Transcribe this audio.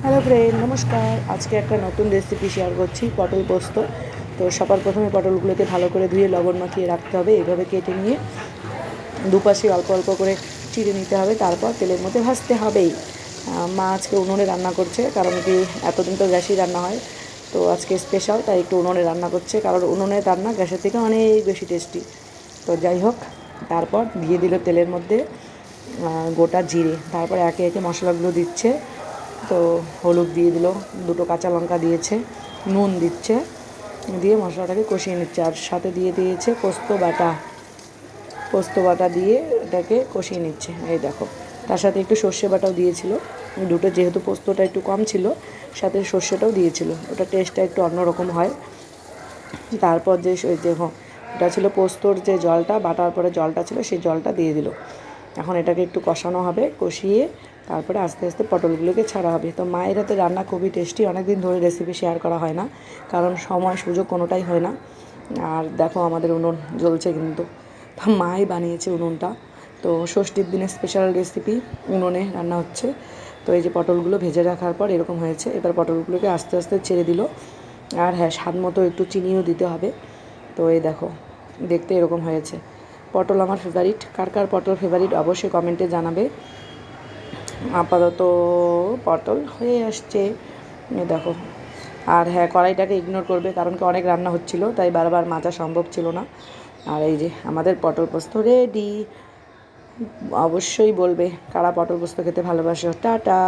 Hello friend, নমস্কার। আজকে একটা নতুন রেসিপি শেয়ার করছি, পটল পোস্ত। তো সবার প্রথমে পটলগুলোকে ভালো করে ধুয়ে লবণ মাখিয়ে রাখতে হবে। এইভাবে কেটে নিয়ে দুপাশে অল্প অল্প করে চিড়ে নিতে হবে, তারপর তেলের মধ্যে ভাজতে হবেই। মা আজকে উনুনে রান্না করছে, কারণ কি এতদিন তো গ্যাসেই রান্না হয়, তো আজকে স্পেশাল, তাই একটু উনুনে রান্না করছে, কারণ উনুনের রান্না গ্যাসের থেকে অনেক বেশি টেস্টি। তো যাই হোক, তারপর দিয়ে দিল তেলের মধ্যে গোটা জিরে, তারপর একে একে মশলাগুলো দিচ্ছে। তো হলুদ দিয়ে দিল, দুটো কাঁচা লঙ্কা দিয়েছে, নুন দিচ্ছে, দিয়ে মশলাটাকে কষিয়ে নিচ্ছে। আর সাথে দিয়ে দিয়েছে পোস্ত বাটা দিয়ে এটাকে কষিয়ে নিচ্ছে। এই দেখো, তার সাথে একটু সর্ষে বাটাও দিয়েছিল। দুটো যেহেতু পোস্তটা একটু কম ছিল, সাথে সর্ষেটাও দিয়েছিল, ওটা টেস্টটা একটু অন্যরকম হয়। তারপর যে ওই দেখো, ওটা ছিল পোস্তর যে জলটা, বাটার পরে জলটা ছিল, সেই জলটা দিয়ে দিল। এখন এটাকে একটু কষানো হবে, কষিয়ে তারপরে আস্তে আস্তে পটলগুলোকে ছাড়া হবে। তো মায়ের হাতে রান্না খুবই টেস্টি, অনেক দিন ধরে রেসিপি শেয়ার করা হয় না, কারণ সময় সুযোগ কোনোটাই হয় না। আর দেখো আমাদের উনুন জ্বলছে, কিন্তু মাই বানিয়েছে উনুনটা। তো ষষ্ঠীর দিনে স্পেশাল রেসিপি উনুনে রান্না হচ্ছে। তো এই যে পটলগুলো ভেজে রাখার পর এরকম হয়েছে, এবার পটলগুলোকে আস্তে আস্তে ছেড়ে দিল। আর হ্যাঁ, স্বাদ মতো একটু চিনিও দিতে হবে। তো এই দেখো, দেখতে এরকম হয়েছে। পটল আমার ফেভারিট, কার কার পটল ফেভারিট অবশ্যই কমেন্টে জানাবে। আপাতত পটল হয়ে আসছে, এই দেখো। আর হ্যাঁ, কড়াইটাকে ইগনোর করবে, কারণ কি অনেক রান্না হচ্ছিলো, তাই বারবার মাজা সম্ভব ছিল না। আর এই যে আমাদের পটল পোস্ত রেডি। অবশ্যই বলবে কারা পটল পোস্ত খেতে ভালোবাসো। টাটা।